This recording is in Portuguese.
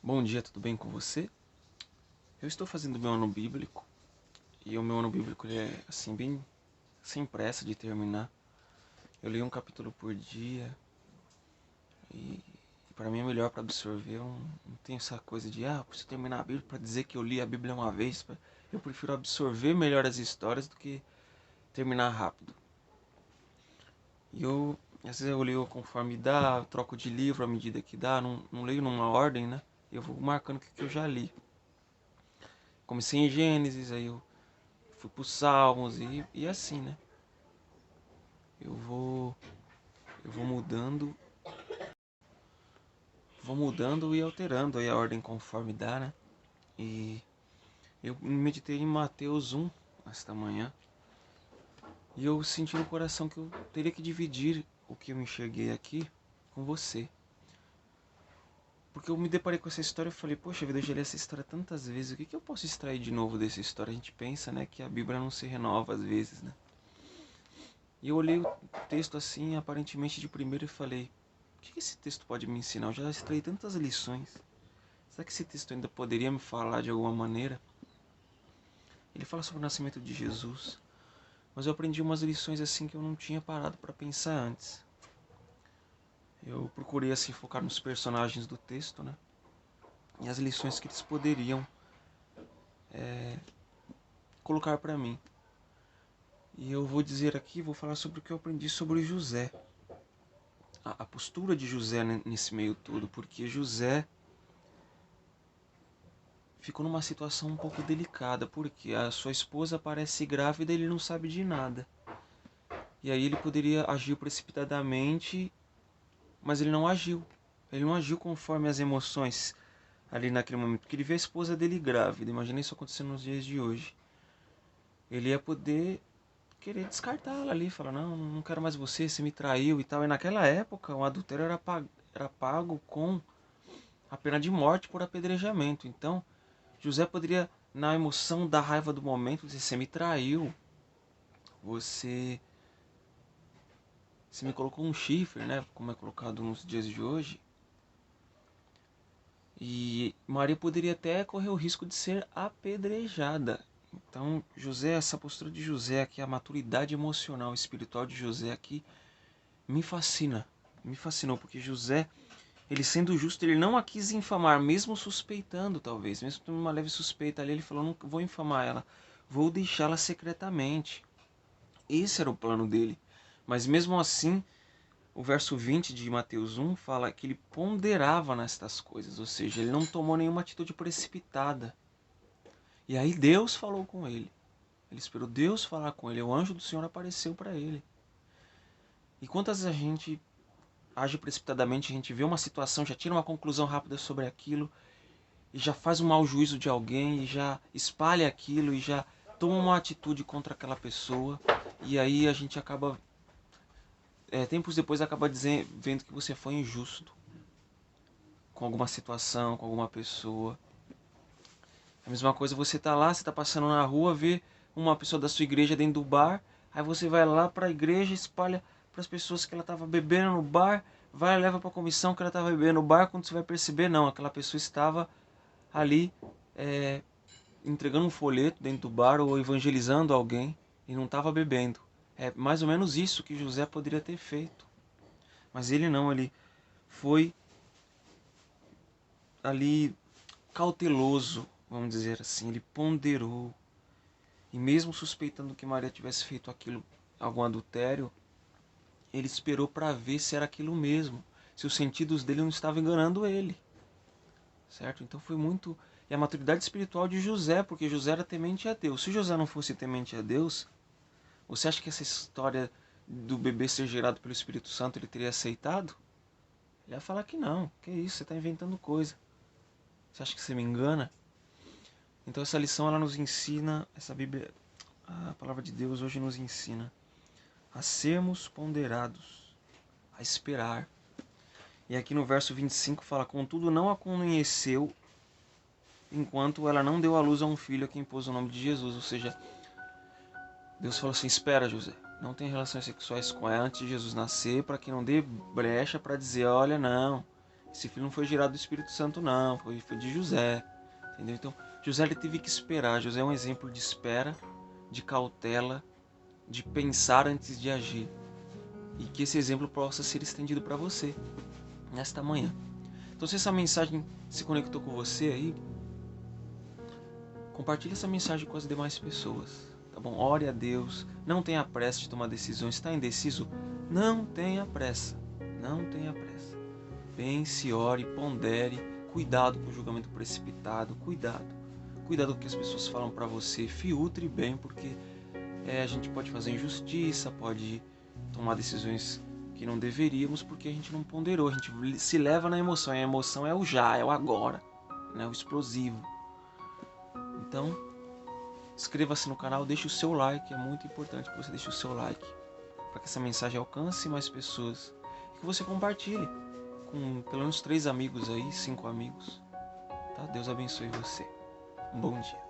Bom dia, tudo bem com você? Eu estou fazendo meu ano bíblico e o meu ano bíblico ele é assim bem sem pressa de terminar. Eu leio um capítulo por dia e para mim é melhor para absorver. Eu não tenho essa coisa de preciso terminar a Bíblia para dizer que eu li a Bíblia uma vez. Eu prefiro absorver melhor as histórias do que terminar rápido. E às vezes eu leio conforme dá, troco de livro à medida que dá, não leio numa ordem, né? Eu vou marcando o que eu já li. Comecei em Gênesis, aí eu fui para os Salmos e assim, né? Eu vou, eu vou mudando e alterando aí a ordem conforme dá, né? E eu meditei em Mateus 1 esta manhã e eu senti no coração que eu teria que dividir o que eu enxerguei aqui com você. Porque eu me deparei com essa história e falei, poxa vida, eu já li essa história tantas vezes, o que eu posso extrair de novo dessa história? A gente pensa, né, que a Bíblia não se renova às vezes, né? E eu olhei o texto assim, aparentemente de primeiro, e falei: o que esse texto pode me ensinar? Eu já extraí tantas lições. Será que esse texto ainda poderia me falar de alguma maneira? Ele fala sobre o nascimento de Jesus, mas eu aprendi umas lições assim que eu não tinha parado para pensar antes. Eu procurei assim focar nos personagens do texto, né? E as lições que eles poderiam colocar para mim. E eu vou dizer aqui, vou falar sobre o que eu aprendi sobre José. A postura de José nesse meio todo, porque José ficou numa situação um pouco delicada, porque a sua esposa parece grávida e ele não sabe de nada. E aí ele poderia agir precipitadamente, mas ele não agiu. Ele não agiu conforme as emoções ali naquele momento, porque ele vê a esposa dele grávida. Imagina isso acontecendo nos dias de hoje. Ele ia poder querer descartá-la ali, falar, não quero mais você me traiu e tal. E naquela época o adultério era pago com a pena de morte por apedrejamento. Então José poderia, na emoção da raiva do momento, dizer: você me traiu, você, você me colocou um chifre, né? Como é colocado nos dias de hoje. E Maria poderia até correr o risco de ser apedrejada. Então, José, essa postura de José aqui, a maturidade emocional e espiritual de José aqui, me fascina. Me fascinou, porque José, ele sendo justo, ele não a quis infamar, mesmo suspeitando, talvez. Mesmo tendo uma leve suspeita ali, ele falou: não vou infamar ela, vou deixá-la secretamente. Esse era o plano dele. Mas mesmo assim, o verso 20 de Mateus 1 fala que ele ponderava nestas coisas, ou seja, ele não tomou nenhuma atitude precipitada. E aí Deus falou com ele. Ele esperou Deus falar com ele, o anjo do Senhor apareceu para ele. E quantas vezes a gente age precipitadamente, a gente vê uma situação, já tira uma conclusão rápida sobre aquilo, e já faz um mau juízo de alguém, e já espalha aquilo, e já toma uma atitude contra aquela pessoa, e aí a gente acaba tempos depois acaba vendo que você foi injusto com alguma situação, com alguma pessoa. A mesma coisa, você tá lá, você tá passando na rua, vê uma pessoa da sua igreja dentro do bar, aí você vai lá para a igreja, espalha para as pessoas que ela estava bebendo no bar, vai e leva para a comissão que ela estava bebendo no bar, quando você vai perceber, não, aquela pessoa estava ali é, entregando um folheto dentro do bar ou evangelizando alguém e não estava bebendo. É mais ou menos isso que José poderia ter feito. Mas ele não, ele foi ali cauteloso, vamos dizer assim, ele ponderou. E mesmo suspeitando que Maria tivesse feito aquilo, algum adultério, ele esperou para ver se era aquilo mesmo, se os sentidos dele não estavam enganando ele. Certo? Então foi muito... E a maturidade espiritual de José, porque José era temente a Deus. Se José não fosse temente a Deus, você acha que essa história do bebê ser gerado pelo Espírito Santo ele teria aceitado? Ele ia falar que não. Que isso, você está inventando coisa. Você acha que você me engana? Então essa lição ela nos ensina, essa Bíblia, a palavra de Deus hoje nos ensina a sermos ponderados, a esperar. E aqui no verso 25 fala: contudo não a conheceu enquanto ela não deu à luz a um filho a quem pôs o nome de Jesus. Ou seja, Deus falou assim: espera, José, não tem relações sexuais com ela antes de Jesus nascer, para que não dê brecha para dizer: olha, não, Esse filho não foi gerado do Espírito Santo, não. Foi de José. Entendeu? Então, José ele teve que esperar. José é um exemplo de espera, de cautela, de pensar antes de agir. E que esse exemplo possa ser estendido para você nesta manhã. Então, se essa mensagem se conectou com você aí, compartilhe essa mensagem com as demais pessoas. Tá bom? Ore a Deus. Não tenha pressa de tomar decisões. Está indeciso? Não tenha pressa. Não tenha pressa. Pense, ore, pondere. Cuidado com o julgamento precipitado. Cuidado. Cuidado com o que as pessoas falam para você. Filtre bem, porque a gente pode fazer injustiça, pode tomar decisões que não deveríamos, porque a gente não ponderou. A gente se leva na emoção. E a emoção é o já, é o agora, né? O explosivo. Então, inscreva-se no canal, deixe o seu like. É muito importante que você deixe o seu like, para que essa mensagem alcance mais pessoas. E que você compartilhe com pelo menos 3 amigos aí, 5 amigos. Tá? Deus abençoe você. Um bom dia.